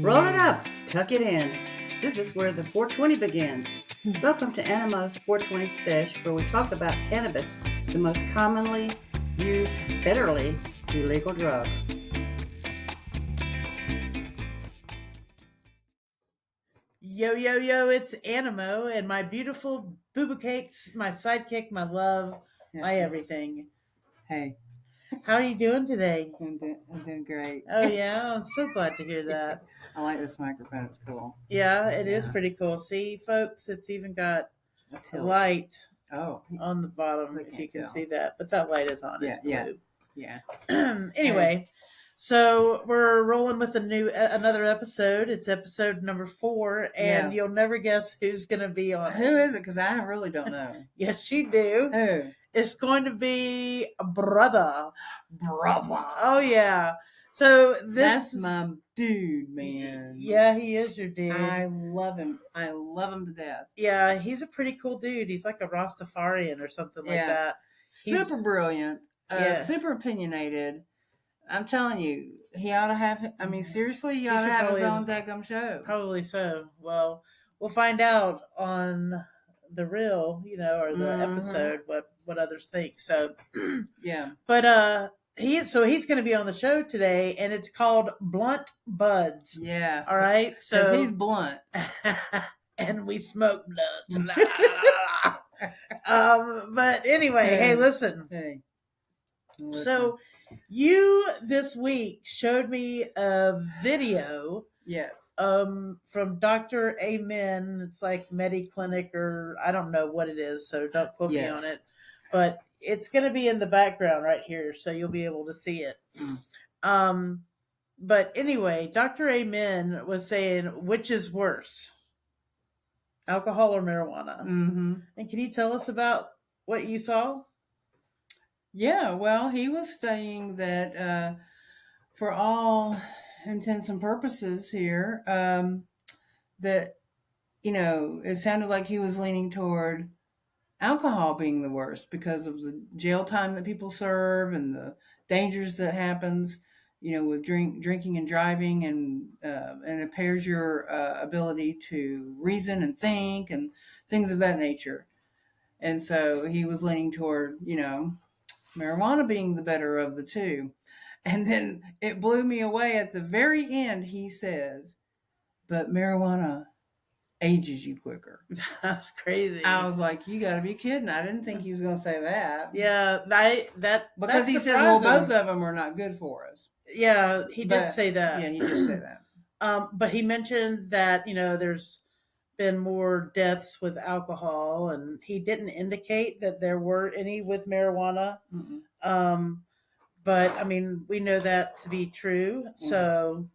Roll it up, tuck it in. This is where the 420 begins. Welcome to Animo's 420 Sesh, where we talk about cannabis, the most commonly used, federally illegal drug. Yo, yo, yo, it's Animo and my beautiful boo-boo cakes, my sidekick, my love, my everything. Hey, How are you doing today? I'm doing great. Oh, yeah, I'm so glad to hear that. I like this microphone. It's cool. Yeah, it is Yeah. pretty cool. See, folks, it's even got a tilt. light Oh, on the bottom, we if can't you can tell. see that. But that light is on. It's Yeah, blue. yeah. Anyway, so we're rolling with another episode. It's episode number 4, and you'll never guess who's going to be on it. Who is it? Because I really don't know. Yes, you do. Who? It's going to be a brother. Oh, yeah. So That's my dude, man. Yeah, he is your dude. I love him. I love him to death. Yeah, he's a pretty cool dude. He's like a Rastafarian or something like that. Super brilliant. Super opinionated. I'm telling you, he ought to have. I mean, seriously, he ought to have his own daggum show. Probably so. Well, we'll find out on the reel, or the episode what others think. So yeah. But he's going to be on the show today, and it's called Blunt Buds. Yeah. All right. So he's blunt, and we smoke blunts. But anyway, hey, listen. Hey. So you this week showed me a video. Yes. From Dr. Amen. It's like MediClinic or I don't know what it is, so don't quote me on it. But it's going to be in the background right here, so you'll be able to see it. But anyway, Dr. Amen was saying, which is worse, alcohol or marijuana? Mm-hmm. And can you tell us about what you saw? Yeah, well, he was saying that for all intents and purposes here, that, it sounded like he was leaning toward alcohol being the worst because of the jail time that people serve and the dangers that happens, with drinking and driving, and impairs your ability to reason and think and things of that nature. And so he was leaning toward, marijuana being the better of the two. And then it blew me away at the very end. He says, but marijuana ages you quicker. That's crazy. I was like, you got to be kidding. I didn't think he was going to say that. Yeah, because he says, well, both of them are not good for us. Yeah, he did say that. Yeah, he did say that. But he mentioned that, there's been more deaths with alcohol, and he didn't indicate that there were any with marijuana. But I mean, we know that to be true. So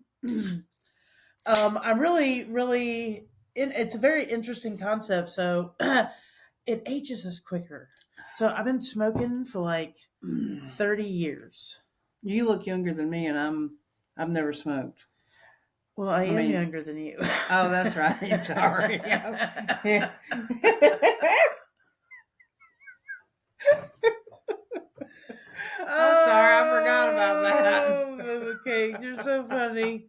I'm really, really, it's a very interesting concept. So it ages us quicker. So I've been smoking for like 30 years. You look younger than me, and I've never smoked. Well, I am younger than you. Oh, that's right. Sorry. I'm sorry, I forgot about that. Oh, okay, you're so funny.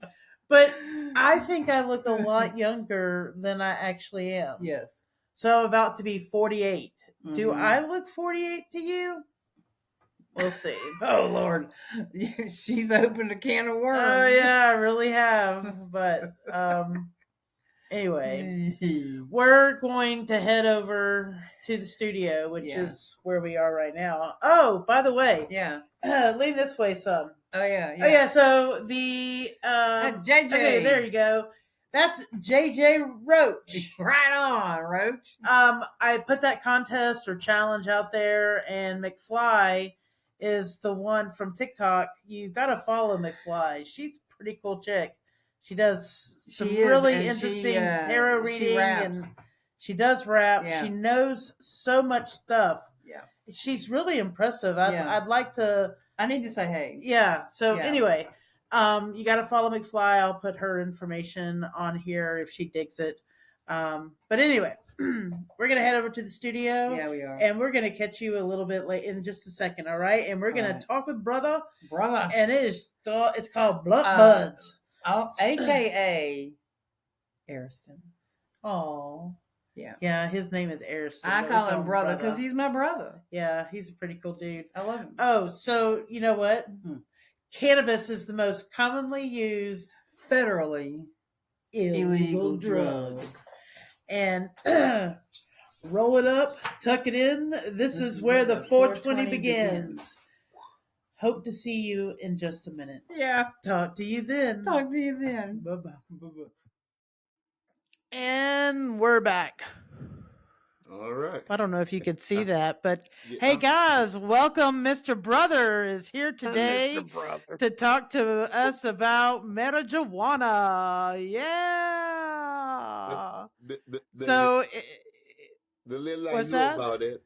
But I think I look a lot younger than I actually am. Yes. So I'm about to be 48. Mm-hmm. Do I look 48 to you? We'll see. Oh, Lord. She's opened a can of worms. Oh, yeah, I really have. But anyway, we're going to head over to the studio, which is where we are right now. Oh, by the way. Yeah. Lean this way some. Oh, yeah. Oh, yeah. So the... JJ. Okay, there you go. That's JJ Roach. Right on, Roach. I put that contest or challenge out there, and McFly is the one from TikTok. You got to follow McFly. She's a pretty cool chick. She does some really interesting tarot reading, and she does rap. Yeah. She knows so much stuff. Yeah, she's really impressive. I'd like to. I need to say hey. Yeah. So anyway, you got to follow McFly. I'll put her information on here if she digs it. But anyway, we're going to head over to the studio. Yeah, we are. And we're going to catch you a little bit late in just a second, all right? And we're going to talk with Brother. And it's called Blunt Buds. Oh, AKA Ariston. Oh, Yeah. yeah. His name is Ariston. I but we call him brother because he's my brother. Yeah, he's a pretty cool dude. I love him. Oh, so you know what? Cannabis is the most commonly used Federally illegal drug. And roll it up, tuck it in. This is where the 420 begins. Hope to see you in just a minute. Yeah. Talk to you then. Talk to you then. Bye-bye. Bye-bye. And we're back. All right. I don't know if you could see that, but Yeah, hey guys, welcome. Mr. Brother is here today Mr. Brother. to talk to us about marijuana. Yeah. So, the little I what's know that? about it.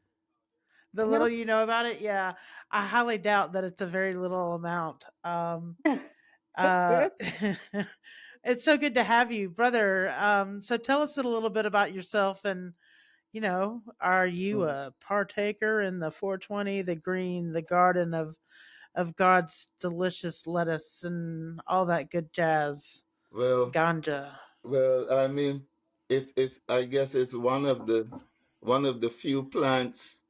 The little you know about it, yeah. I highly doubt that it's a very little amount. Uh, it's so good to have you, brother. So tell us a little bit about yourself and are you a partaker in the 420, the green, the garden of God's delicious lettuce and all that good jazz? Well, Ganja. I mean, it's I guess it's one of the few plants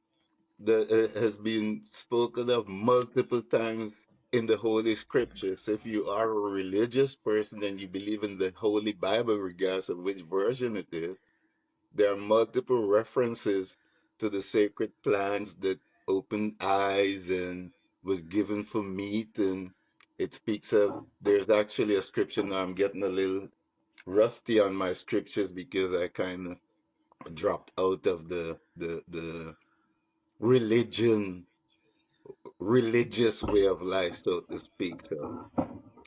that has been spoken of multiple times in the Holy Scriptures. If you are a religious person and you believe in the Holy Bible, regardless of which version it is, there are multiple references to the sacred plants that opened eyes and was given for meat. And it speaks of, there's actually a scripture now. I'm getting a little rusty on my scriptures because I kind of dropped out of the religion, religious way of life, so to speak. So,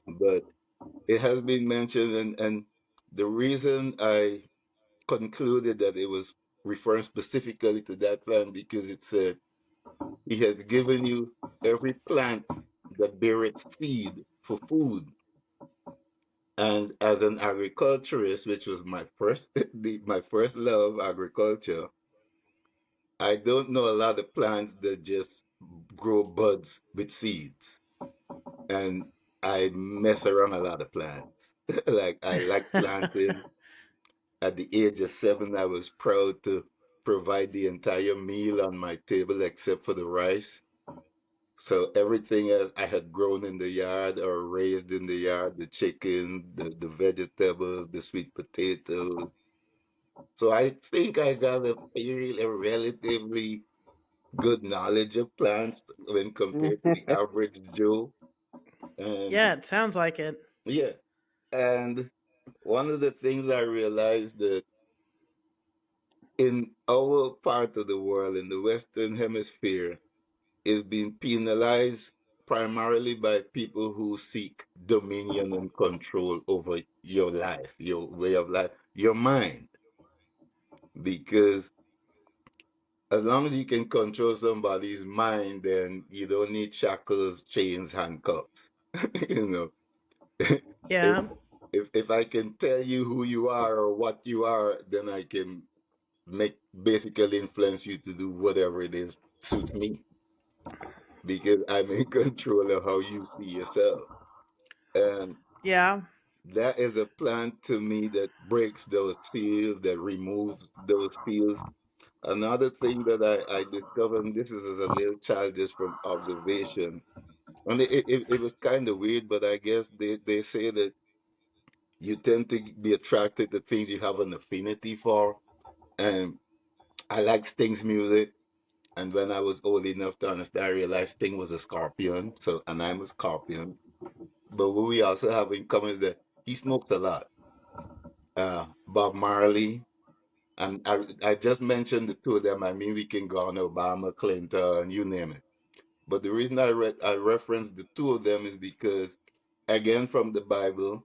but it has been mentioned, and the reason I concluded that it was referring specifically to that plant because it said he has given you every plant that beareth seed for food. And as an agriculturist, which was my first my first love, agriculture, I don't know a lot of plants that just grow buds with seeds. And I mess around a lot of plants. Like I like planting. At the age of 7, I was proud to provide the entire meal on my table except for the rice. So everything else I had grown in the yard or raised in the yard, the chicken, the vegetables, the sweet potatoes. So I think I got a relatively good knowledge of plants when compared to the average Joe. And Yeah, it sounds like it. yeah, and one of the things I realized that in our part of the world, in the Western Hemisphere, is being penalized primarily by people who seek dominion and control over your life, your way of life, your mind. Because as long as you can control somebody's mind, then you don't need shackles, chains, handcuffs. You know, if, Yeah. if I can tell you who you are or what you are, then I can make basically influence you to do whatever it is suits me because I'm in control of how you see yourself. And Yeah. that is a plan to me that breaks those seals, that removes those seals. Another thing that I discovered, and this is as a little child just from observation, and it was kind of weird, but I guess they say that you tend to be attracted to things you have an affinity for. And I like Sting's music. And when I was old enough to understand, I realized Sting was a scorpion. So, and I'm a scorpion. But what we also have in common is that he smokes a lot. Bob Marley, and I just mentioned the two of them. I mean, we can go on Obama, Clinton, you name it. But the reason I referenced the two of them is because, again, from the Bible,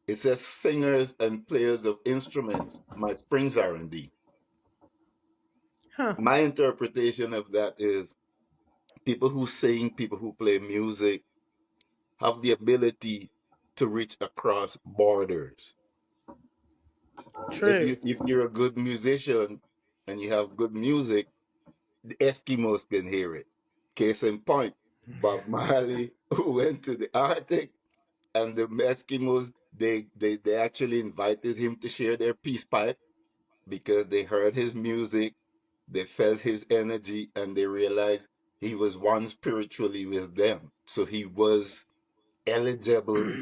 it says singers and players of instruments, my springs R&D. Huh. My interpretation of that is people who sing, people who play music have the ability to reach across borders. True. If you're a good musician and you have good music, the Eskimos can hear it. Case in point, Bob Marley, who went to the Arctic, And the Eskimos, they actually invited him to share their peace pipe because they heard his music, they felt his energy, and they realized he was one spiritually with them. So he was eligible,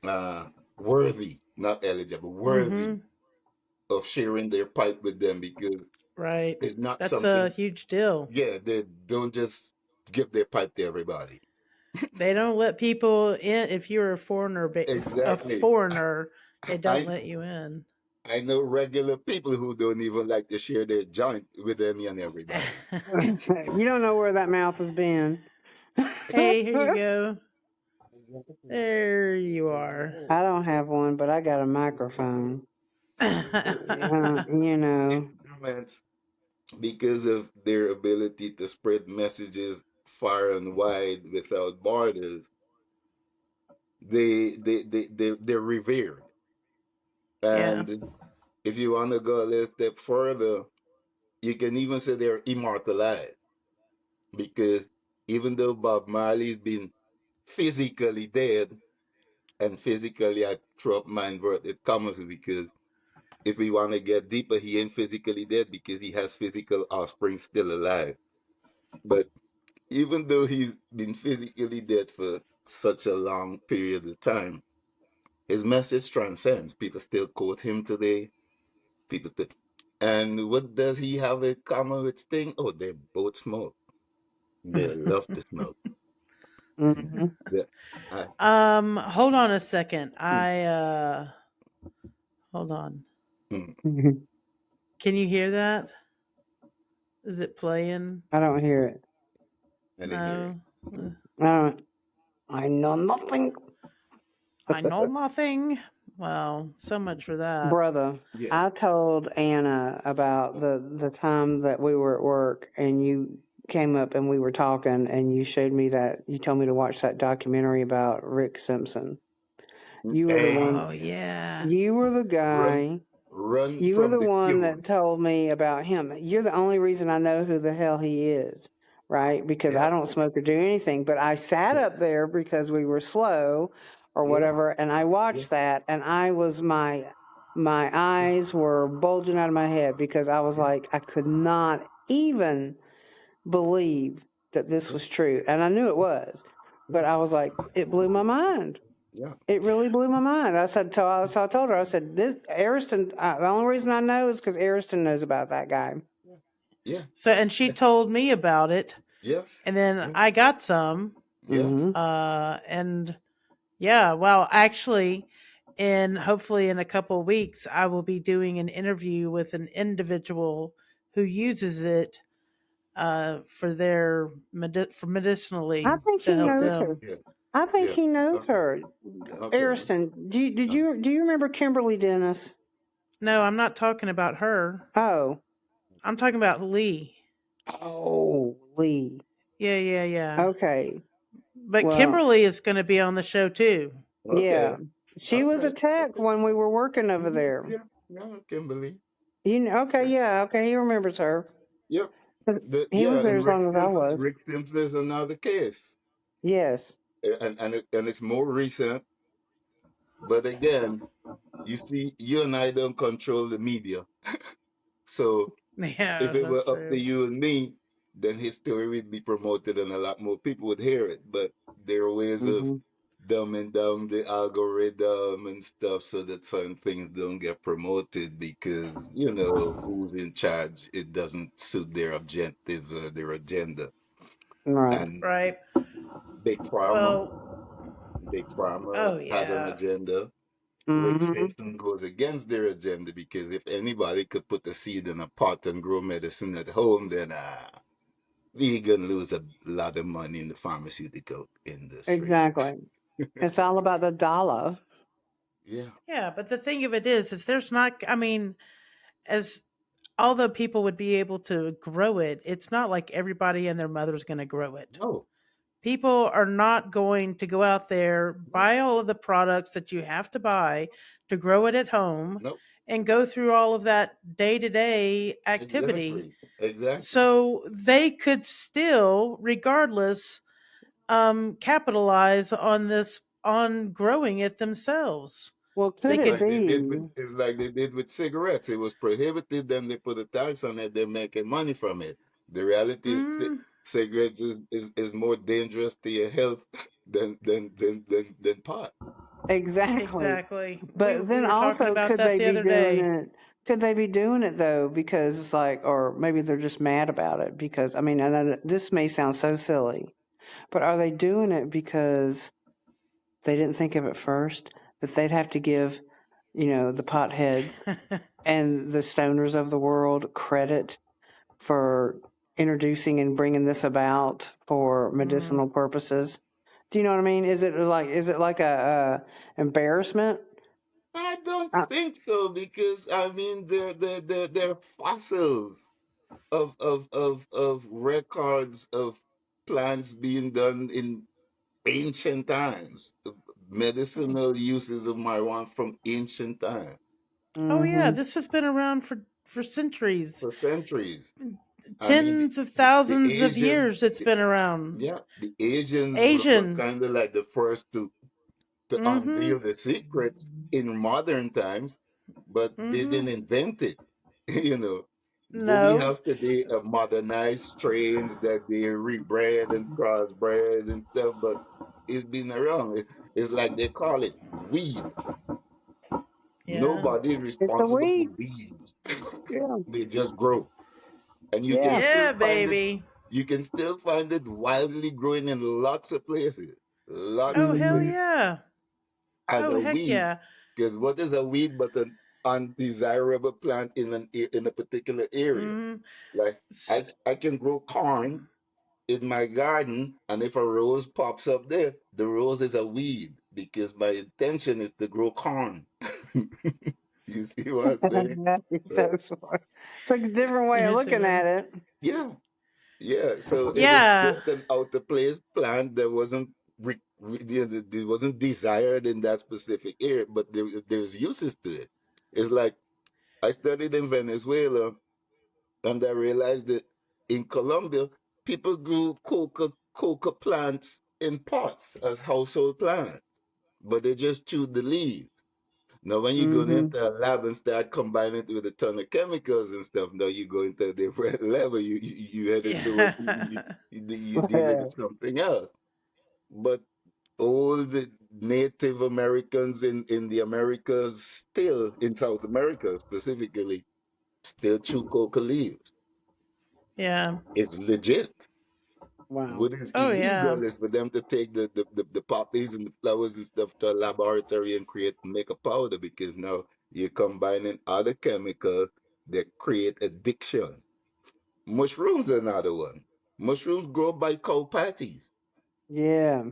uh, worthy, not eligible, worthy Mm-hmm. of sharing their pipe with them because Right. it's not That's a something, huge deal. yeah, they don't just give their pipe to everybody. They don't let people in if you're a foreigner. A Exactly. foreigner, they don't I let you in. I know regular people who don't even like to share their joint with any and everybody. You don't know where that mouth has been. Hey, here you I go. Exactly. There you are. don't have one, but I got a microphone. You know. Instruments, because of their ability to spread messages far and wide without borders, they're revered. Yeah. And if you want to go a little step further, you can even say they're immortalized because even though Bob Marley's been physically dead, and physically I throw up my inverted commas because if we want to get deeper, he ain't physically dead because he has physical offspring still alive. But even though he's been physically dead for such a long period of time, his message transcends. People still quote him today. People still. And what does he have in common with Sting? Oh, they both smoke. They love to smoke. Hmm. Yeah. I, Hold on a second. mm, Hold on. mm, Can you hear that? Is it playing? I don't hear it. I didn't hear it. No. Uh, I don't. I know nothing. I know nothing. Well, so much for that. Brother, Yeah. I told Anna about the time that we were at work and you came up and we were talking and you showed me that you told me to watch that documentary about Rick Simpson. You were the Hey, one Oh yeah. you were the run, guy. run You were from the the one cure. that told me about him. You're the only reason I know who the hell he is, right? Because Yeah. I don't smoke or do anything. But I sat up there because we were slow or Yeah. whatever, and I Yeah. watched that, and I was my eyes were bulging out of my head because I was like, I could not even believe that this was true, and I knew it was, but I was like, it blew my mind. Yeah. It really blew my mind. So I told her, I said, this Ariston, the only reason I know is because Ariston knows about that guy. Yeah. So and she told me about it, Yes. and then Yeah. I got some. Yes. Mm-hmm. And yeah, well, actually, in hopefully in a couple of weeks, I will be doing an interview with an individual who uses it for I medicinally think to he help knows her. them. Yeah. I think Yeah. he knows Okay. her. Okay. Ariston, did Okay. you remember Kimberly Dennis? No, I'm not talking about her. Oh, I'm talking about Lee. oh, Lee. Yeah, yeah, yeah. Okay, But well, Kimberly is going to be on the show too. yeah, Okay. she was a Okay. tech Okay. when we were working over Mhm. there. Yeah. Yeah. Kimberly. You know, okay, Yeah. yeah, okay, he remembers her. Yep. 'Cause he was Yeah. there And as long as I was. Rick Simpson is another case, Yes, and it's more recent. But again, you see, you and I don't control the media. So if Yeah, it that's were up to true. you and me, then his story would be promoted and a lot more people would hear it. But there are ways of hmm, dumbing down the algorithm and stuff so that certain things don't get promoted because, who's in charge. It doesn't suit their objectives or their agenda. right. And Right. Big Pharma, Well, Big Pharma oh has an yeah. agenda. Rick Hmm. Simpson goes against their agenda because if anybody could put a seed in a pot and grow medicine at home, then we gonna lose a lot of money in the pharmaceutical industry. Exactly. It's all about the dollar. Yeah. Yeah, but the thing of it is there's not, I mean, as although people would be able to grow it, it's not like everybody and their mother's going to grow it. No. People are not going to go out there, No. buy all of the products that you have to buy to grow it at home No. and go through all of that day to day activity. Exactly. Exactly. So they could still, regardless, capitalize on this on growing it themselves. Well, They could It's it could, like they did be? with it's like they did with cigarettes. It was prohibited, then they put a tax on it. They're making money from it. The reality is, mm, cigarettes is more dangerous to your health than pot. Exactly. exactly. We But we then were talking also, about could that they the be other doing day. it? Could they be doing it though? Because it's like, or maybe they're just mad about it. Because I mean, I know that this may sound so silly, but are they doing it because they didn't think of it first? That they'd have to give, the potheads and the stoners of the world credit for introducing and bringing this about for Mm. medicinal purposes. Do you know what I mean? Is it like a embarrassment? I don't Uh, think so because I mean they're fossils of records of plants being done in ancient times, medicinal uses of marijuana from ancient times Oh yeah, mm-hmm. this has been around for centuries, for centuries. I mean, tens of the thousands of Asians, years. It's been around. yeah, the Asians were Asian. kind of like the first to Mm-hmm. unveil the secrets in modern times, but they Mm-hmm. didn't invent it. You know, what we No. have today are modernized strains that they rebred and crossbred and stuff, but it's been around. It's like they call it weed. Yeah. Nobody is It's a responsible for weed. weeds. Yeah, They just grow. And you can yeah. still Yeah, find it, baby. you can still find it wildly growing in lots of places. Lots Oh of hell Mm-hmm. places. yeah. As Oh a heck weed. yeah. Because what is a weed but an undesirable plant in a particular area? Mm-hmm. Like S- I can grow corn in my garden, and if a rose pops up there, the rose is a weed because my intention is to grow corn. You see what I'm saying? It's Uh, so smart. It's like a different way of yeah, looking sure. at it. yeah, yeah. So it is Yeah. just an out of place plant that wasn't it wasn't desired in that specific area, but there's uses to it. It's like I studied in Venezuela, and I realized that in Colombia, people grew coca plants in pots as household plants, but they just chewed the leaves. Now, when you go Mm-hmm. into a lab and start combining it with a ton of chemicals and stuff, now you go into a different level. You headed towards Yeah. you dealing with something else. But all the Native Americans in the Americas, still in South America specifically, still chew coca leaves. Yeah. It's legit. Wow. What is Oh yeah. illegal is for them to take the poppies and the flowers and stuff to a laboratory and make a powder because now you're combining other chemicals that create addiction. Mushrooms are another one. Mushrooms grow by cow patties. Yeah.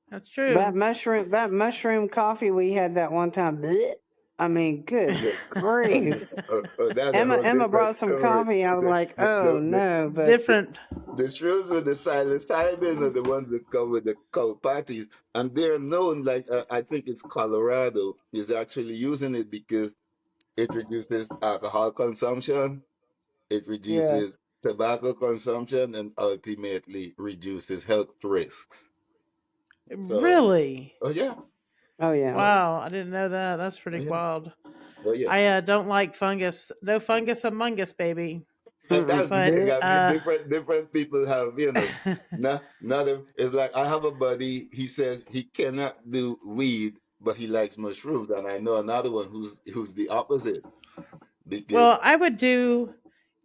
That's That true. mushroom, that mushroom coffee we had that one time. Blech. I mean, good grief. That's a whole Emma different brought some story. coffee. I was The, like, the, oh the, no, but Different. The shrews with the psilocybin are the ones that come with the cow patties, and they're known. Like I think it's Colorado is actually using it because it reduces alcohol consumption, it yeah. reduces tobacco consumption, and ultimately reduces health risks. So, Really? oh yeah, Oh yeah. oh, Wow, I didn't know that. That's oh pretty yeah, wild. oh yeah. I don't like fungus. No fungus among us, baby. And Mm-mm. that's the But thing. Blech. I mean, different people have, it's like I have a buddy. He says he cannot do weed, but he likes mushrooms, and I know another one who's the opposite because well, I would do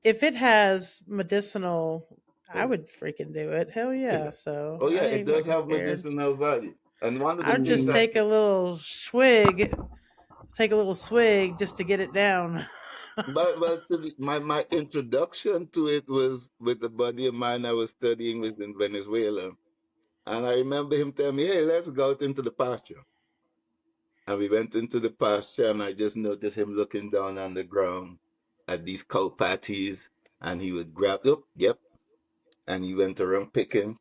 if it has medicinal. I oh, would freaking do it. Hell yeah! yeah, So oh yeah, I it ain't does fucking have scared. medicinal value. And one of the I'd things just Mm-hmm. take a little swig, take a little swig just to get it down. well, my introduction to it was with a buddy of mine I was studying with in Venezuela, and I remember him telling me, "Hey, let's go out into the pasture." And we went into the pasture, and I just noticed him looking down on the ground at these cow patties, and he would grab, oh, yep, and he went around picking.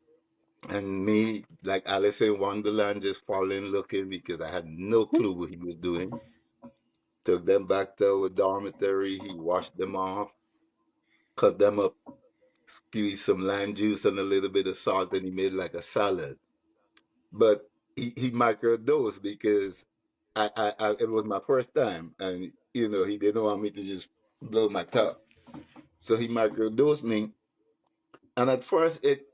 And me, like Alice in Wonderland, just following, looking because I had no clue what he was doing. Took them back to our dormitory. He washed them off, cut them up, squeezed some lime juice and a little bit of salt, and he made like a salad. But he microdosed because it was my first time, and he didn't want me to just blow my top, so he microdosed me, and at first it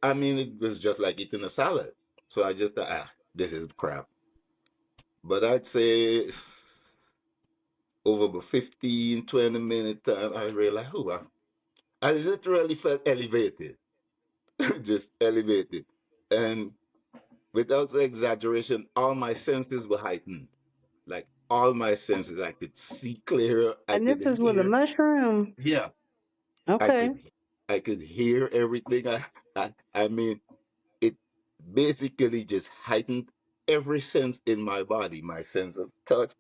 was just like eating a salad, so I just thought, this is crap. But I'd say over the 15, 20 minute time, I realized, I literally felt elevated, just elevated, and without exaggeration, all my senses were heightened. Like all my senses, I could see clearer. I And could this is with a hear. mushroom. Yeah, I Okay. could. I could hear everything. I mean, it basically just heightened every sense in my body. My sense of touch,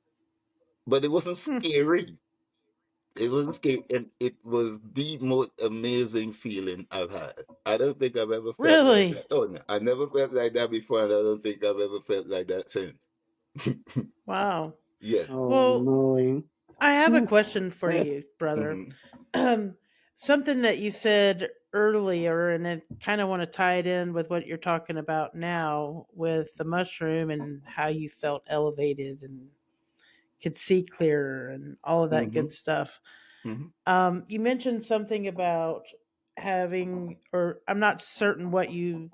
but it wasn't Hmm. scary. It wasn't scary, and it was the most amazing feeling I've had. I don't think I've ever felt like Really? that. Oh no, I never felt like that before, and I don't think I've ever felt like that since. Wow. Yeah. Holy Well, moly. I have a question for Eh, you, brother. Hmm. Um, Something that you said earlier, and I kind of want to tie it in with what you're talking about now with the mushroom and how you felt elevated and could see clearer and all of that Hmm. good stuff. Hmm. You mentioned something about having, or I'm not certain what you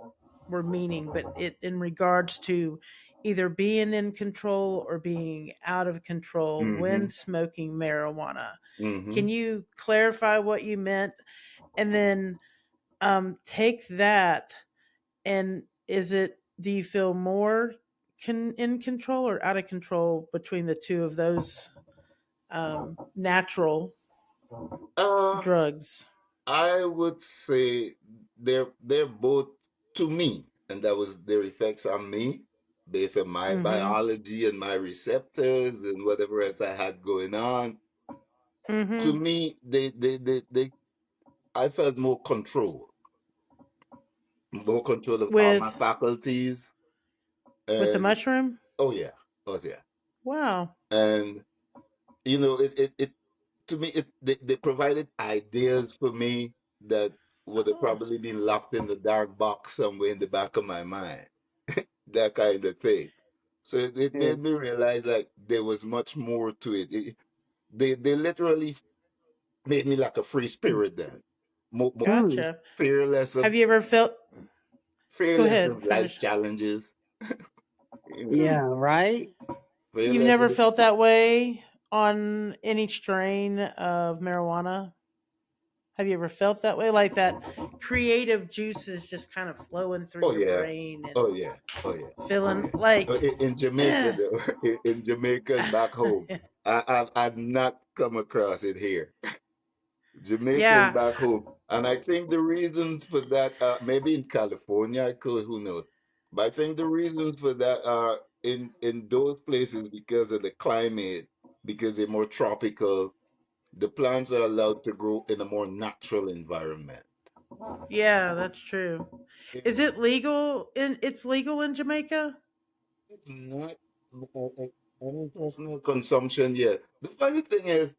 were meaning, but it in regards to either being in control or being out of control when Hmm. smoking marijuana. Can Hmm. you clarify what you meant? And then take that, and do you feel more in control or out of control between the two of those natural Uh, drugs? I would say they're both to me, and that was their effects on me based on my Mm-hmm. biology and my receptors and whatever else I had going on. To Mm-hmm. me, they I felt more control of all my With faculties, the and mushroom? oh yeah, oh yeah, Wow. and it to me they provided ideas for me that would have Oh. probably been locked in the dark box somewhere in the back of my mind, that kind of thing. So it yeah. made me realize like there was much more to it. They literally made me like a free spirit then, more Mm. Gotcha. fearless Have of you ever felt Go fearless ahead, of life's finish. challenges. You know, Hmm. Yeah, right? You've fearless never of felt that way on any strain of marijuana? Have you ever felt that way? Like that creative juices just kind of flowing through oh your yeah, brain oh and yeah, oh yeah, oh feeling yeah. like In Jamaica though, in Jamaica and back home, I've not come across it here. Jamaican yeah. back home. And I think the reasons for that, maybe in California, I could, who knows? But I think the reasons for that are in those places because of the climate, because they're more tropical. The plants are allowed to grow in a more natural environment. Yeah, that's true. Is Yeah. it legal in it's legal in Jamaica? It's not any personal consumption yet. The funny thing is,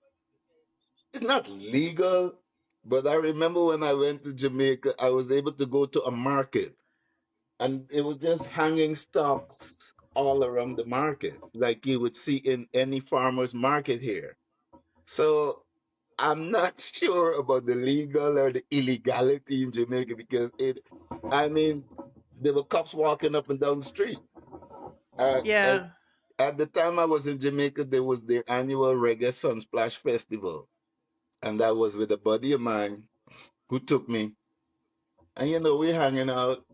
it's not legal, but I remember when I went to Jamaica, I was able to go to a market and it was just hanging stocks all around the market, like you would see in any farmer's market here. So I'm not sure about the legal or the illegality in Jamaica because I mean, there were cops walking up and down the street. And Yeah. at the time I was in Jamaica, there was their annual Reggae Sunsplash Festival. And that was with a buddy of mine who took me. And we're hanging out,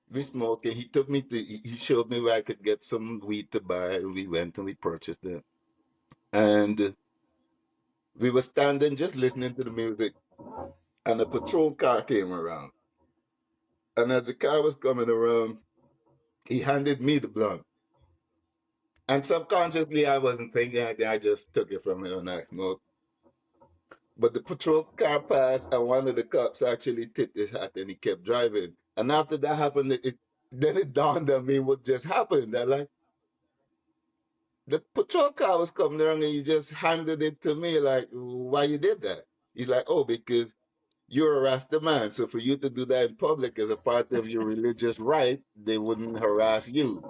we smoking. He took me he showed me where I could get some weed to buy. And we went and we purchased it. And we were standing just listening to the music. And a patrol car came around. And as the car was coming around, he handed me the blunt. And subconsciously, I wasn't thinking anything. I just took it from him and I smoked. But the patrol car passed, and one of the cops actually tipped his hat and he kept driving. And after that happened, then it dawned on me what just happened. That like the patrol car was coming around and he just handed it to me like, why you did that? He's like, oh, because you're a Rasta man. So for you to do that in public as a part of your religious right, they wouldn't harass you.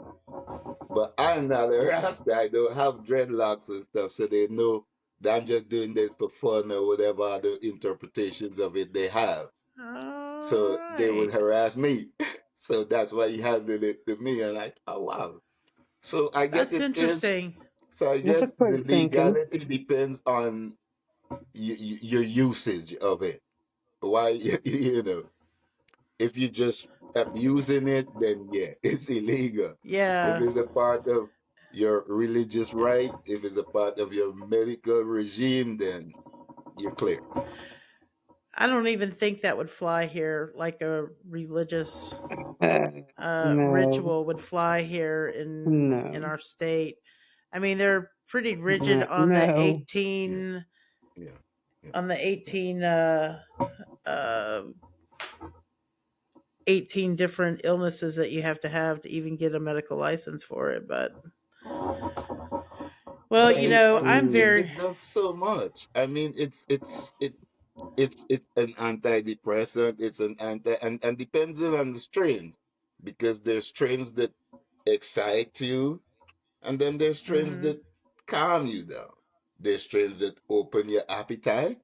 But I'm not a Rasta. I don't have dreadlocks and stuff, so they know that I'm just doing this for fun or whatever other interpretations of it they have. All So they would right. harass me. So that's why he handed it to me, and I, oh wow. So I guess That's it is. interesting. So I That's a guess the quick thinking. legality depends on your usage of it. Why you know, if you just abusing it, then yeah, it's illegal. If Yeah. it's a part of your religious right, if it's a part of your medical regime, then you're clear. I don't even think that would fly here, like a religious Uh, no, ritual would fly here in no, our state. I mean, they're pretty rigid no. Yeah, yeah, yeah. on the uh 18 different illnesses that you have to even get a medical license for it. But well, But you it, know, I I'm mean, Mm. very it does so much. I mean, it's an antidepressant. It's an anti and depending on the strains, because there's strains that excite you, and then there's strains hmm that calm you down. There's strains that open your appetite,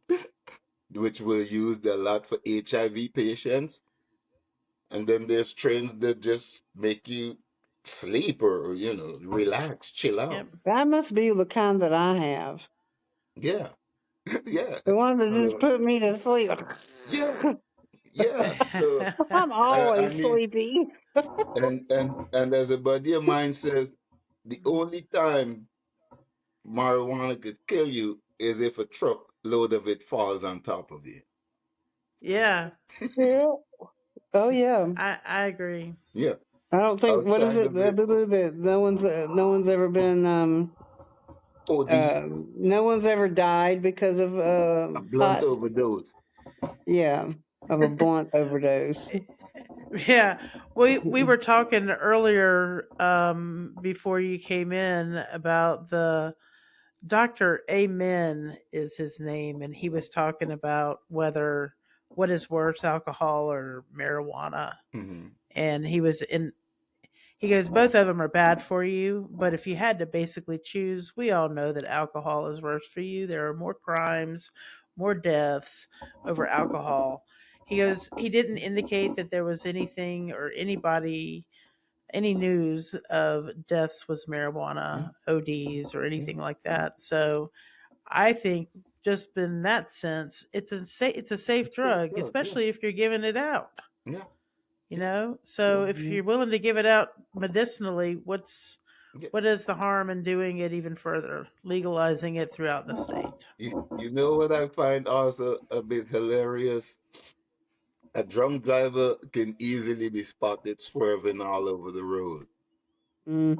which were used a lot for HIV patients, and then there's strains that just make you sleep or relax, chill yep. out. That must be the kind that I have. Yeah, yeah. The one that just So put me to sleep. yeah, yeah. So I'm I always mean, sleepy. and as a buddy of mine says, the only time marijuana could kill you is if a truck load of it falls on top of you. Yeah, Yeah. Oh yeah. I agree. Yeah. I don't think what is Outside it of it, that no one's ever been OD, no one's ever died because of a blunt pot. overdose. Yeah, of a blunt overdose. Yeah, we were talking earlier before you came in about the Dr. Amen is his name, and he was talking about whether what is worse, alcohol or marijuana. Hmm. And he goes, both of them are bad for you, but if you had to basically choose, we all know that alcohol is worse for you. There are more crimes, more deaths over alcohol. He goes, he didn't indicate that there was anything or anybody, any news of deaths was Yeah, marijuana, ODs, or yeah, anything like that. So I think just in that sense, it's a safe it's safe drug, drug. Yeah, especially if you're giving it out. yeah, You yeah, know, so yeah, if Mhm. you're willing to give it out medicinally, yeah. what is the harm in doing it even further, legalizing it throughout the state? You know what I find also a bit hilarious? A drunk driver can easily be spotted swerving all over the road.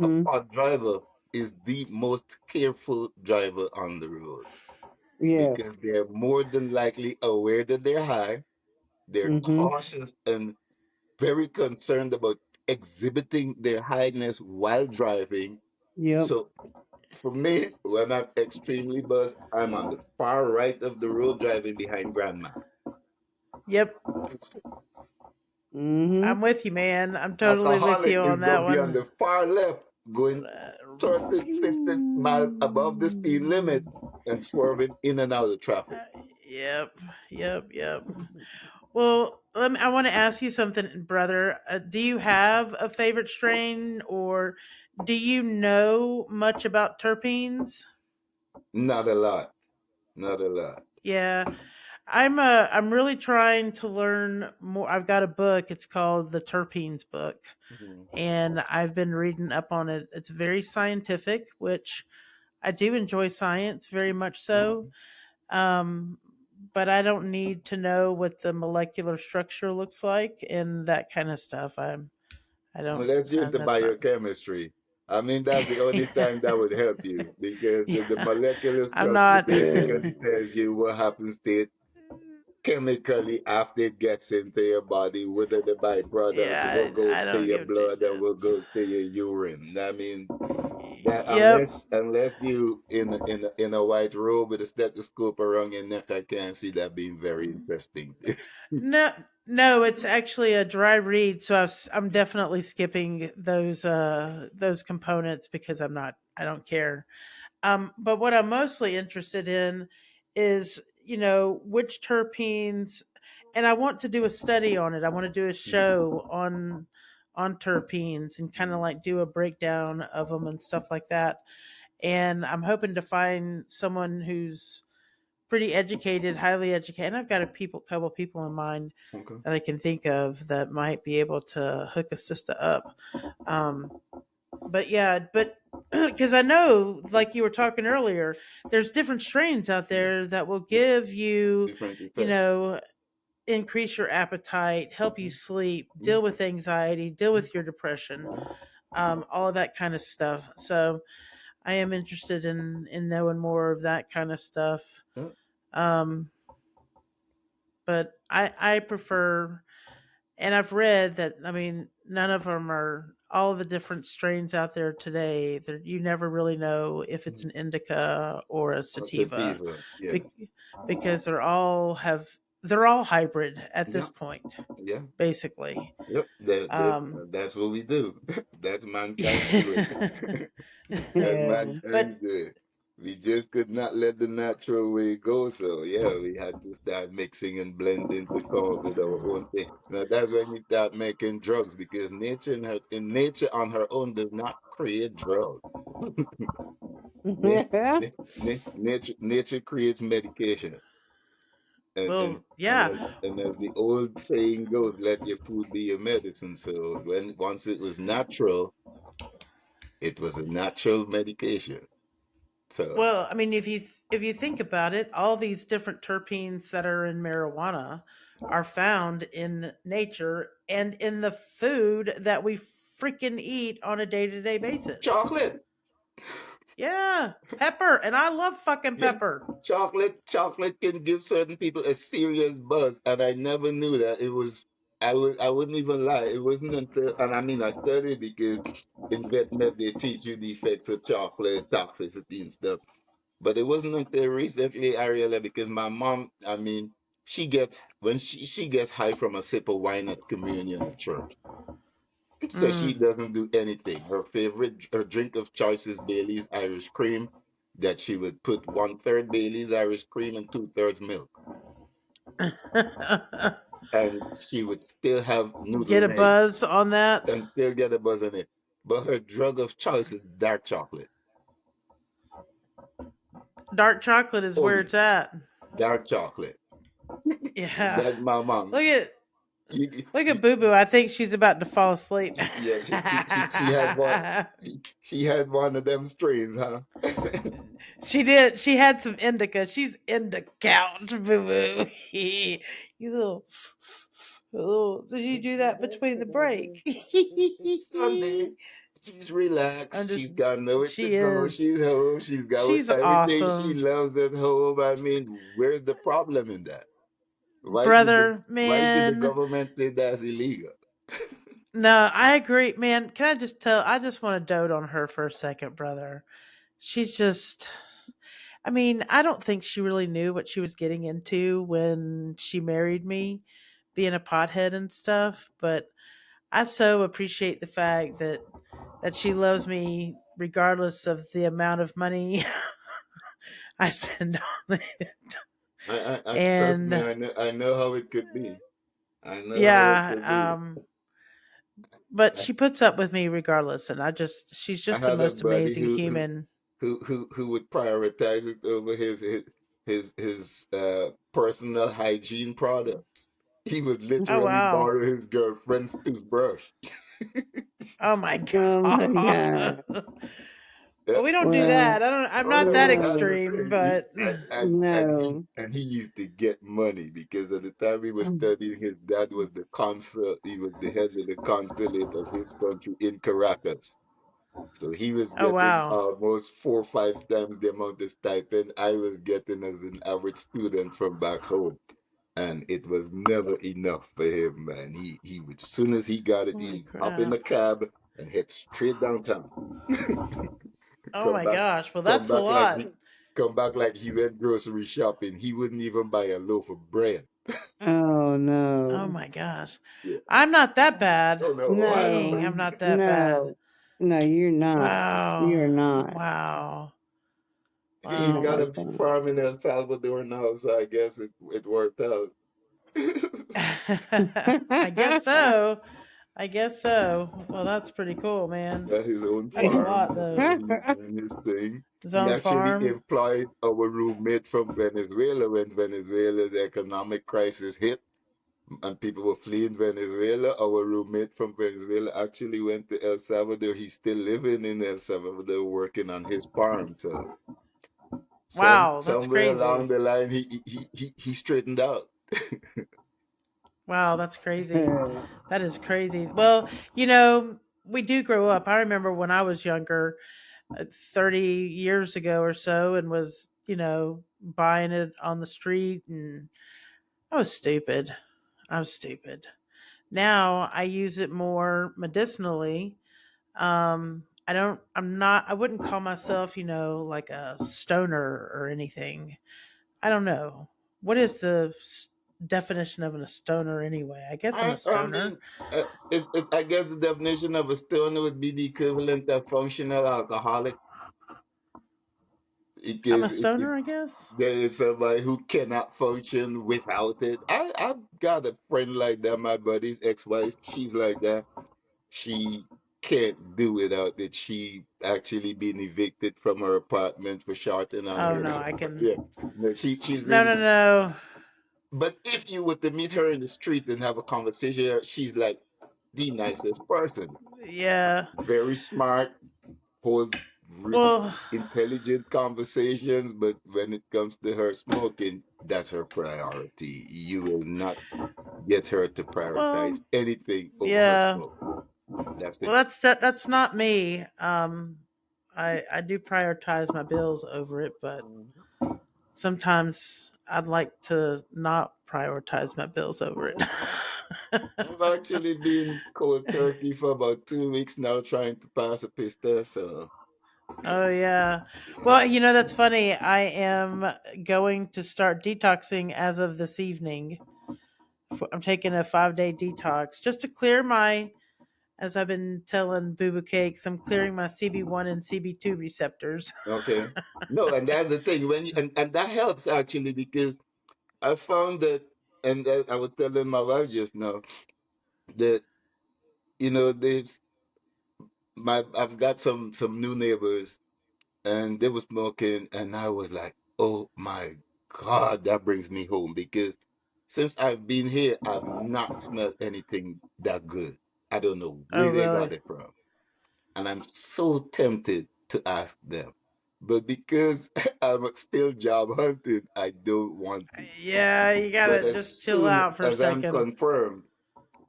A Mhm. pot driver is the most careful driver on the road Yes. because they're more than likely aware that they're high. They're Mhm. cautious and very concerned about exhibiting their highness while driving. Yep. So for me, when I'm extremely buzzed, I'm on the far right of the road driving behind grandma. Yep, I'm Mhm. with you, man. I'm totally with Alcoholic you is on going that to be on one. the far left, going 30, 50 miles above the speed limit and swerving in and out of traffic. Yep, yep. Well, I want to ask you something, brother. Do you have a favorite strain, or do you know much about terpenes? Not a lot. Not a lot. Yeah, I'm really trying to learn more. I've got a book. It's called the Terpenes book, Mhm. and I've been reading up on it. It's very scientific, which I do enjoy science very much so. Mhm. Um, but I don't need to know what the molecular structure looks like and that kind of stuff. I don't. Unless you're into That's not. biochemistry. I mean, that's the only time that would help you because the Yeah, molecular I'm structure not. Yeah. basically tells you what happens to it chemically after it gets into your body, whether the byproduct Yeah, what I goes to don't your give two blood and what shits. goes to your urine. I mean, that Yep. unless you in a white robe with a stethoscope around your neck, I can't see that being very interesting. No. No, it's actually a dry read, so I'm definitely skipping those components because I don't care. But what I'm mostly interested in is, which terpenes, and I want to do a study on it. I want to do a show on terpenes and kind of like do a breakdown of them and stuff like that. And I'm hoping to find someone who's pretty educated, highly educated. And I've got couple people in mind Okay. that I can think of that might be able to hook a sister up. Um, but yeah, but because I know, like you were talking earlier, there's different strains out there that will give you, Different you effects. know, increase your appetite, help you sleep, Mhm. deal with anxiety, deal with your depression, all of that kind of stuff. So I am interested in knowing more of that kind of stuff. Yeah. Um, but I prefer, and I've read that, I mean, none of them are, all the different strains out there today that you never really know if it's Mhm. an indica or a sativa, Sativa. Yeah. be- because they're all hybrid at Yeah. this point, Yeah. basically. Yep. Um, That's what we do. That's mankind do it. That's Yeah. mankind but do it. We just could not let the natural way go. So yeah, we had to start mixing and blending to come up with our own thing. Now that's when we start making drugs because nature on her own does not create drugs. Na- Yeah. nature creates medication. And and well, and yeah. as the old saying goes, let your food be your medicine. So when once it was natural, it was a natural medication. So Well, I mean, if you think about it, all these different terpenes that are in marijuana are found in nature and in the food that we freaking eat on a day to day basis. chocolate, Yeah, pepper, and I love fucking yeah, pepper. chocolate can give certain people a serious buzz, and I never knew that it was. I wouldn't even lie. It wasn't until, and I mean, I studied because in vet med they teach you the effects of chocolate, toxicity and stuff. But it wasn't until recently I realized because my mom, I mean, she gets when she gets high from a sip of wine at communion at church. So she Mm. doesn't do anything. Her drink of choice is Bailey's Irish cream, that she would put 1/3 Bailey's Irish cream and 2/3 milk. And she would still have noodle Get a egg buzz on that. and still get a buzz on it. But her drug of choice is dark chocolate. Dark chocolate is Oh where it's yes, at. dark chocolate. Yeah. That's my mom. Look at You, look you, at Boo Boo. I think she's about to fall asleep. Yeah, she had one. She had one of them strains, huh? She did. She had some indica. She's in the couch, boo boo. You little, Did you do that between the break? It's Sunday. She's relaxed. I'm just. She's got nowhere to She go. is. She's home. She's got She's everything she awesome, loves at home. I mean, where's the problem in that? brother. Why should the Man, government say that's illegal? no, I agree, man. Can I just tell? I just want to dote on her for a second, brother. She's just. I mean, I don't think she really knew what she was getting into when she married me, being a pothead and stuff. But I so appreciate the fact that she loves me regardless of the amount of money I spend on it. I trust me. And I know how it could be. I know how it yeah, could be. but I, she puts up with me regardless, and she's I just the had a most buddy amazing human. who would prioritize it over his personal hygiene products. He would Oh literally wow. borrow his girlfriend's toothbrush. Oh my Oh my god. God. Yeah. Well, we don't do Well, that. I'm Oh not no, that that's no, the extreme, thing. but no. And he used to get money because at the time he was studying, his dad was the consul. He was the head of the consulate of his country in Caracas. So he was oh getting wow. almost 4 or 5 times the amount of stipend I was getting as an average student from back home. And it was never enough for him, man. He would, as soon as he got it, Holy he'd hop in crap. a cab and head straight downtown. Oh come my back, gosh. Well, come that's a back like lot. he, come back like he went grocery shopping. He wouldn't even buy a loaf of bread. Oh Oh no. my gosh. Yeah. I'm not that bad. Oh no, what Dang, No. I'm not that bad. No. No, you're not. Wow. You're not. Wow. You're He's not Wow. got a like big that. farm in El Salvador now, so I guess it worked out. I guess so. I guess so. Well, that's pretty cool, man. Got his own That's a farm, lot, though. so he's doing his thing. His He own actually farm. employed our roommate from Venezuela when Venezuela's economic crisis hit and people were fleeing Venezuela. Our roommate from Venezuela actually went to El Salvador. He's still living in El Salvador working on his farm. So Wow, that's somewhere along crazy. the line he straightened out. Wow, that's crazy. That is crazy. Well, you know, we do grow up. I remember when I was younger, 30 years ago or so, and was, buying it on the street. And I was stupid. I was stupid. Now I use it more medicinally. I wouldn't call myself, like a stoner or anything. I don't know. What is the definition of a stoner anyway? I guess I'm a I stoner. mean, I guess the definition of a stoner would be the equivalent of functional alcoholic. I'm a Because it stoner, I guess. there is somebody who cannot function without it. I've got a friend like that. My buddy's ex-wife, she's like that. She can't do without it. She actually been evicted from her apartment for shorting on Oh her. no, I can. Yeah, no, she's No, really. no, no. But if you were to meet her in the street and have a conversation, she's like the nicest person. Yeah. Very smart, hold Well, intelligent conversations, but when it comes to her smoking, that's her priority. You will not get her to prioritize well, anything over her yeah. smoke. That's Well, it. that's not me. I do prioritize my bills over it, but Mhm. sometimes I'd like to not prioritize my bills over it. I've actually been cold turkey for about 2 weeks now, trying to pass a pista. So Oh yeah. yeah. Well, that's funny. I am going to start detoxing as of this evening. I'm taking a 5-day detox just to clear my, as I've been telling Boo Boo Cakes, I'm clearing my CB1 and CB2 receptors. Okay. No, and that's the thing when you, So- and that helps actually because I found that, and I was telling my wife just now that there's I've got some new neighbors and they were smoking and I was like, oh my God, that brings me home because since I've been here, I've not smelled anything that good. I don't know oh where they got really? it from. And I'm so tempted to ask them. But because I'm still job hunting, I don't want to. Yeah, you But gotta as just chill soon out for a as I'm second. confirmed,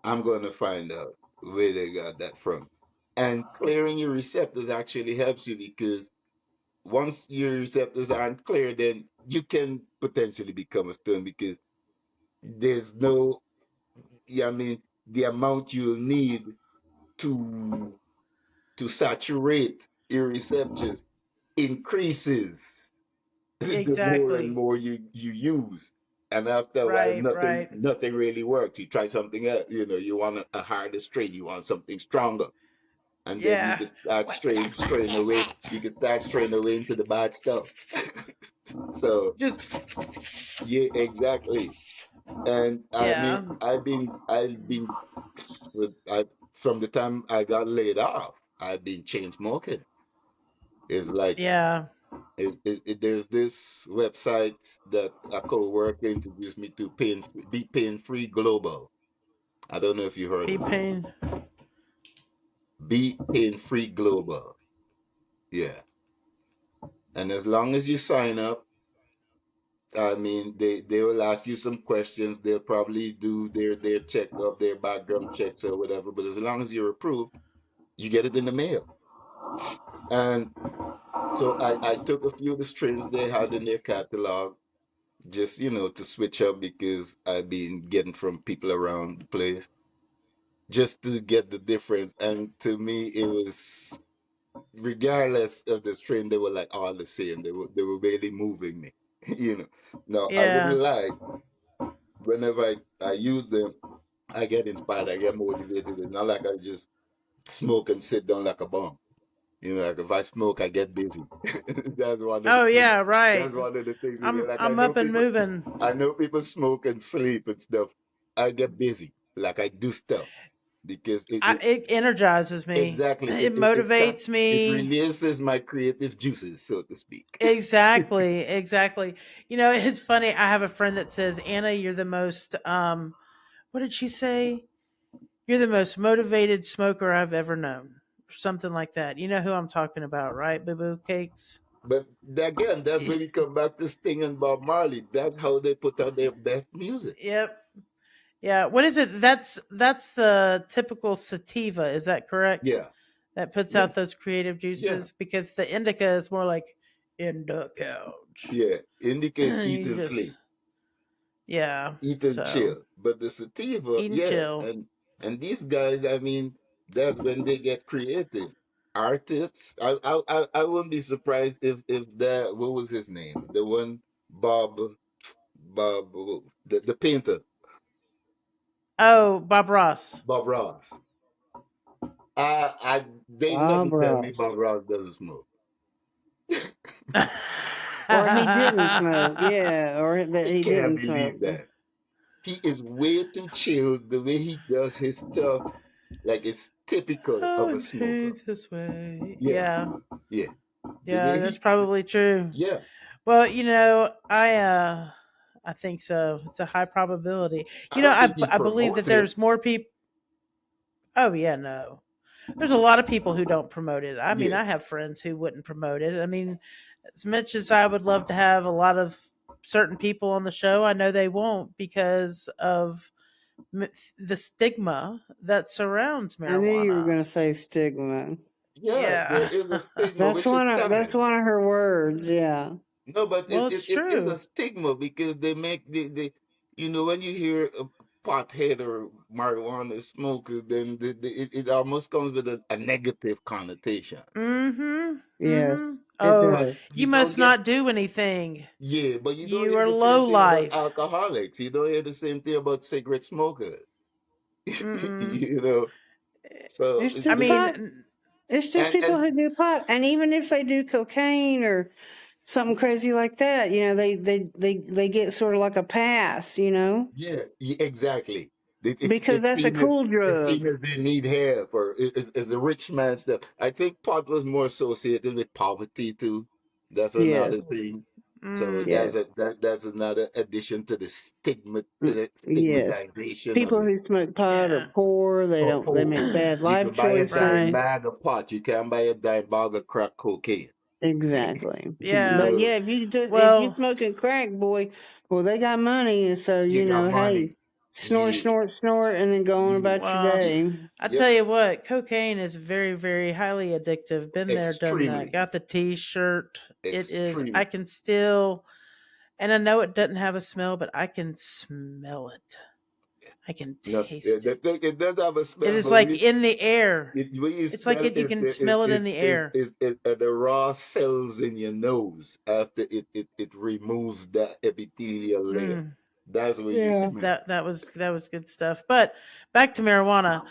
I'm going to find out where they got that from. And clearing your receptors actually helps you because once your receptors aren't clear, then you can potentially become a stone because there's no, yeah, I mean, the amount you'll need to saturate your receptors increases the more and Exactly. more you use. And after a while, Right, nothing right. nothing really works. You try something else. You want a harder strain. You want something stronger, and then you Yeah. could start straying away. You could start straying away into the bad stuff. So Just yeah, exactly. And I mean, yeah. I've been I from the time I got laid off, I've been chain smoking. It's like Yeah. there's this website that a coworker introduced me to, Be Pain Free Global. I don't know if you heard Be of it. pain. Be Pain Free Global. Yeah. And as long as you sign up, I mean, they will ask you some questions. They'll probably do their checkup, their background checks or whatever. But as long as you're approved, you get it in the mail. And so I took a few of the strains they had in their catalog, just to switch up because I've been getting from people around the place just to get the difference. And to me, it was regardless of the strain, they were like all the same. They were really moving me. You know. No, I wouldn't Yeah. lie. whenever I use them, I get inspired, I get motivated. It's not like I just smoke and sit down like a bum. You know, like if I smoke, I get busy. That's one of the Oh things. yeah, right. That's one of the things. I'm Like I'm up and moving. I know people smoke and sleep and stuff. I get busy. Like I do stuff because It energizes me. exactly It motivates it me. releases my creative juices, so to speak. Exactly, exactly. You know, it's funny. I have a friend that says, "Anna, you're the most what did she say? You're the most motivated smoker I've ever known." Or something like that. You know who I'm talking about, right? Boo Boo Cakes. But again, that's when we come back to Sting and Bob Marley. That's how they put out their best music. Yep. Yeah. What is it? That's the typical sativa. Is that correct? Yeah, That puts yeah, out those creative yeah, juices because the indica is more like indica couch. yeah. Indicate eat You and sleep, just yeah. eat and So chill. But the sativa, eat and yeah, chill. and these guys, I mean, that's when they get creative. Artists, I wouldn't be surprised if that what was his name, the one Bob the painter Oh, Bob Ross. Bob Ross. I they Bob nothing tell me Ross. Bob Ross doesn't smoke. Or he didn't smoke. Yeah, or that I he can't didn't smoke. believe that. He is way too chilled the way he does his stuff. Like it's typical of Oh, a it smoker. pains this way. Yeah, Yeah, yeah. The yeah, way that's he, probably true. yeah. Well, I think so. It's a high probability. I don't think he I believe that promotes it. there's more people. Oh yeah, no. There's a lot of people who don't promote it. I mean, Yeah, I have friends who wouldn't promote it. I mean, as much as I would love to have a lot of certain people on the show, I know they won't because of the stigma that surrounds I knew you were marijuana. going to say stigma. yeah. There Yeah. is a stigma, which is That's telling. one of her words. Yeah. No, but Well, it's it is a true. stigma because they make you know, when you hear a pothead or marijuana smoker, then it almost comes with a negative connotation. Mhm. Yes, Mhm. it Oh, But does. you you don't must get, not do anything. yeah, but you don't You hear are the low same thing about life. alcoholics. You don't hear the same thing about cigarette smokers. Mm-mm. You know, so It's I just mean, pot. It's just people and who do pot, and even if they do cocaine or something crazy like that, they get sort of like a pass, yeah, exactly. because that's a cool It's drug. seen as they need help or as a rich man stuff. I think pot was more associated with poverty too. That's Yes, another thing. So mm, yes, that's another addition to the mm, yes. stigmatization of People it. who smoke pot are yeah. poor. For They poor, make bad you life can buy a dime Right. choices. bag of pot. You can't buy a dime bag of crack cocaine. Exactly. You Yeah. But know, yeah, if you Well, smoking crack, boy, well, they got money, and so you got hey, money. snort, Yeah, snort, snort, and then go on yeah, about your well, yeah. day. I Yep, tell you what, cocaine is very, very highly addictive. Been there, done that. extremely, Got the T-shirt. It is. I extremely. can still, and I know it doesn't have a smell, but I can smell it. I can No, yeah, taste the it. thing it does have a It smell, is but like in the air. when you It's like smell you can smell it in the air. the raw cells in your nose after it removes that epithelial layer. Mm. That's what you Yeah. smell. That was good stuff. But back to marijuana.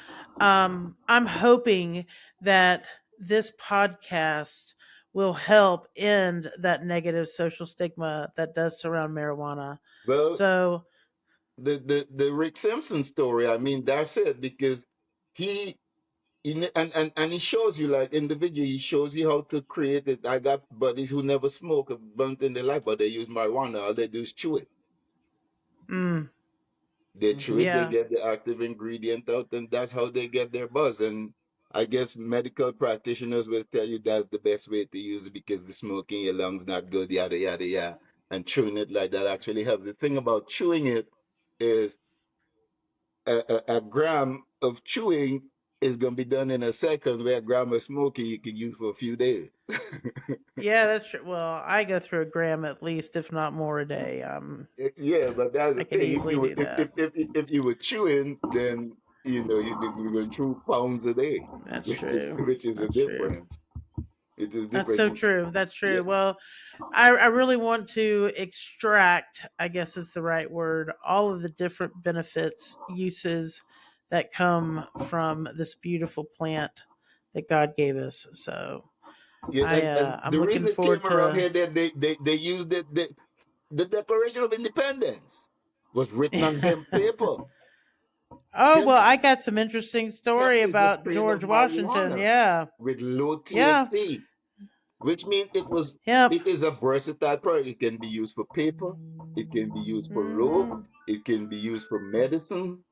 I'm hoping that this podcast will help end that negative social stigma that does surround marijuana. Well, So, the Rick Simpson story, I mean, that's it because he and he shows you like individual, he shows you how to create it. I got buddies who never smoke a blunt in their life, but they use marijuana. All they do is chew it. mm, They chew Hmm. it, they yeah, get the active ingredient out, and that's how they get their buzz. And I guess medical practitioners will tell you that's the best way to use it because the smoke in your lungs not good, yada yada yada. And chewing it like that actually helps. The thing about chewing it is a gram of chewing is gonna be done in a second, where a gram of smoking you can use for a few days. yeah, that's true. Well, I go through a gram at least, if not more, a day. Yeah, but that's I the can thing. easily do that. If you were chewing, then you know you'd be going through pounds a day, That's true. which is a That's true. difference. It is That's different. so true. That's Yeah. true. Well, I really want to extract, I guess is the right word, all of the different benefits, uses that come from this beautiful plant that God gave us. So Yeah, and I'm the looking reason it came forward around to. here that they used the Declaration of Independence was written on hemp paper. Oh Hemp well, I got some interesting hemp story is the about strain of George Washington. marijuana Yeah, with low yeah, THC, which means hemp. it is a versatile product. It can be used for paper, it can be used for rope, Mhm. it can be used for medicine.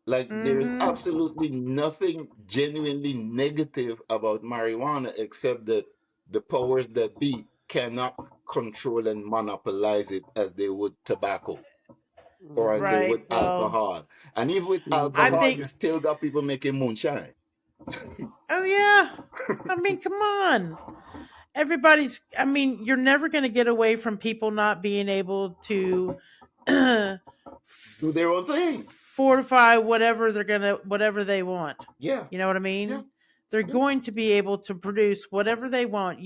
Like there is Mhm. absolutely nothing genuinely negative about marijuana except that the powers that be cannot control and monopolize it as they would tobacco or as they Mhm. Right. would Well, alcohol. And even with I Mhm. alcohol, you think. still got people making moonshine. Oh yeah. I mean, come on. Everybody's. I mean, you're never going to get away from people not being able to Do their own thing. fortify whatever they want. Yeah, You know what I yeah, mean? They're yeah. going to be able to produce whatever they want.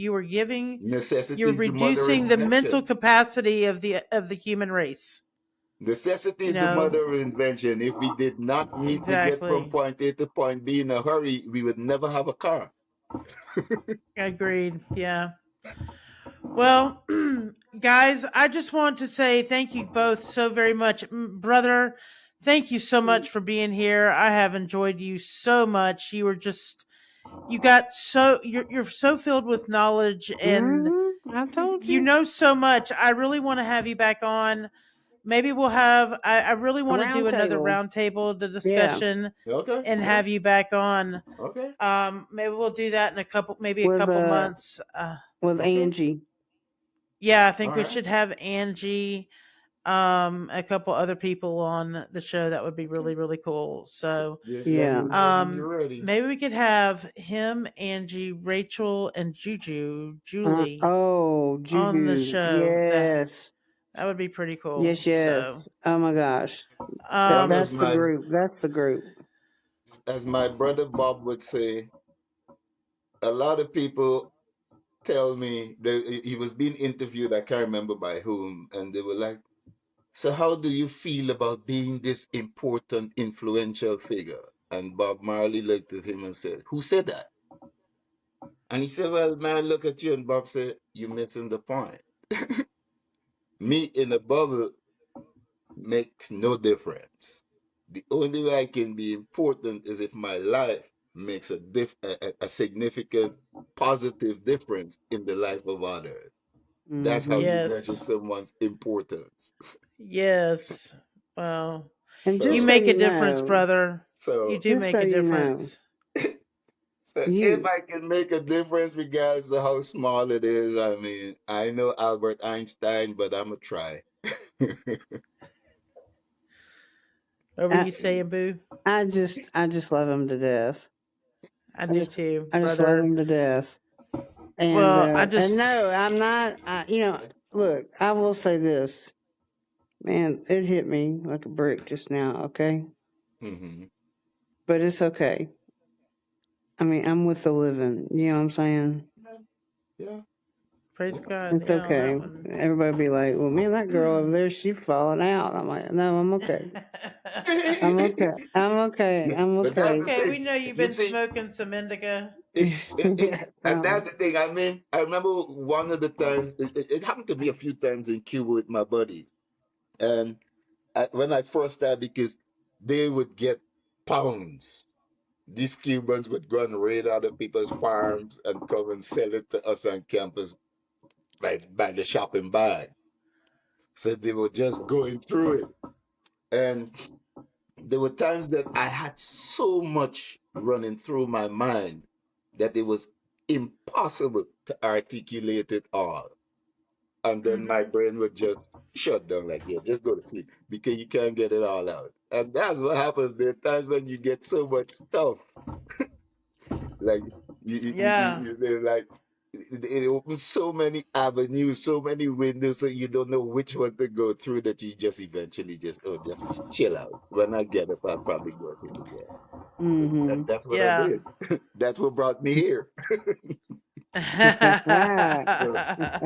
Necessity You're is the mother of reducing the mental invention. capacity of the human race. Necessity You is the know? mother of invention. If we did not need to get from Exactly. point A to point B in a hurry, we would never have a car. Agreed. Yeah. Well, guys, I just want to say thank you both so very much. Brother, thank you so much for being here. I have enjoyed you so much. You were just you got so you're so filled with knowledge and I told you you. know so much. I really want to have you back on. Maybe we'll have I really A want to do round another table. roundtable Yeah. discussion Okay, and yeah, have you back on. okay, Maybe we'll do that in maybe a With couple months. with okay. Angie. Yeah, I All think we right. should have Angie, a couple other people on the show. That would be really, really cool. So, Just let Yeah. me know when you're ready. maybe we could have him, Angie, Rachel, and Julie Oh, on the Juju. show. Yes. That would be pretty cool. Yes, So, yes. Oh my gosh. Well, um, That's the group. That's the group. as my brother Bob would say, a lot of people tell me that he was being interviewed. I can't remember by whom, and they were like, "So, how do you feel about being this important, influential figure?" And Bob Marley looked at him and said, "Who said that?" And he said, "Well, man, look at you." And Bob said, "You're missing the point. Me in a bubble makes no difference. The only way I can be important is if my life makes a significant positive difference in the life of others. That's how Hmm. you measure yes, someone's importance." yes. Well, And you just So, so make a you difference, know, brother. You so, do just so make a you know, difference. so if you I can make a difference regardless of how small it is, I mean, I know Albert Einstein, but I'm gonna try. What were I, you saying, Boo? I just love him to death. I do too, I just love brother. him to death. Well, I And just no, I'm not. Look, I will say this, man. It hit me like a brick just now. Okay, Hmm. but it's okay. I mean, I'm with the living. You know what I'm saying? Yeah, praise yeah. God. It's Yeah, on okay. that one. Everybody be like, "Well, man, that girl over there, she's falling out." I'm like, "No, I'm okay. I'm okay. I'm okay. I'm But It's that's okay." the okay. thing. We know you've You been see, smoking some indica. Yeah, and that's something. the thing. I mean, I remember one of the times, it happened to me a few times in Cuba with my buddies. And when I first started, because they would get pounds. These Cubans would go and raid other people's farms and come and sell it to us on campus by the shopping bag. So they were just going through it. And there were times that I had so much running through my mind that it was impossible to articulate it all. And then my Mm-hmm. brain would just shut down, like, yeah, just go to sleep because you can't get it all out. And that's what happens. There are times when you get so much stuff, like Yeah. like it opens so many avenues, so many windows, so you don't know which one to go through. That you just eventually just chill out. When I get up, I'll probably go through it again. And Mm-hmm. that's what I Yeah. did. That's what brought me here.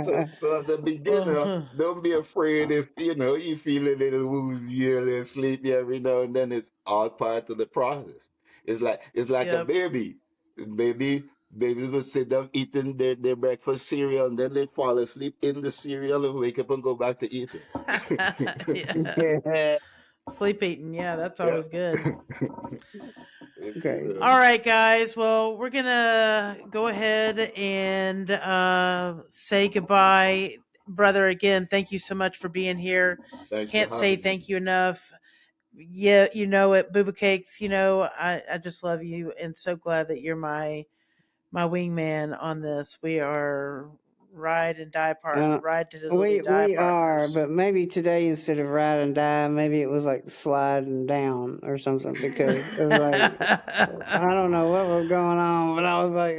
So, so as a beginner, Oh, don't be afraid if you feel a little woozy or a little sleepy every now and then. It's all part of the process. It's like a yep. baby. Babies will sit down eating their breakfast cereal and then they fall asleep in the cereal and wake up and go back to eating. Yeah. Sleep eating. Yeah, that's Yeah. always good. Okay. All right, guys. Well, we're gonna go ahead and say goodbye, brother. Again, thank you so much for being here. Thanks for Can't say having me. thank you enough. Yeah, you know it, Booba Cakes. You know, I just love you, and so glad that you're my wingman on this. We are Uh, ride to we die we are, partners. but maybe today instead of ride and die, maybe it was like sliding down or something because it was like I don't know what was going on, but I was like,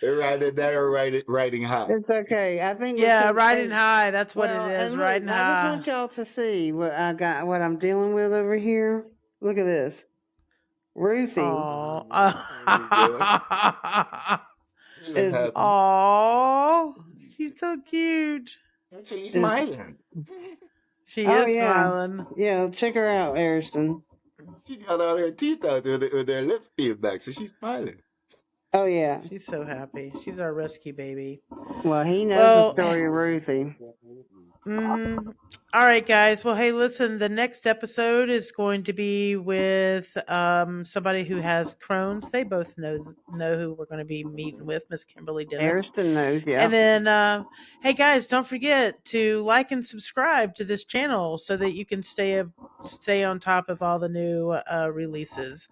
They're riding there or riding high. it's okay. I think Yeah, because riding high. That's what it well, is. and look, Riding I just high. want y'all to see what I got, what I'm dealing with over here. Look at this, Ruthie Oh. Yeah. Feeling is happy. Oh, she's so cute. Actually is smiling. She oh is yeah, smiling. yeah. Check her out, Ariston. She got all her teeth out with her lip peeled back, so she's smiling. Oh yeah. She's so happy. She's our rescue baby. Well, he knows the Well, story of Ruthie. mhm. All right, guys. Well, hey, listen. The next episode is going to be with somebody who has Crohn's. They both know who we're going to be meeting with, Miss Kimberly Dennis. Ariston knows, yeah. And then, hey guys, don't forget to like and subscribe to this channel so that you can stay on top of all the new releases.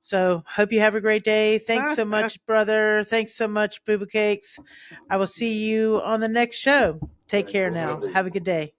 So, hope you have a great day. Thanks so much, brother. Thanks so much, Booba Cakes. I will see you on the next show. Take Thanks care for now. having Have a me. good day.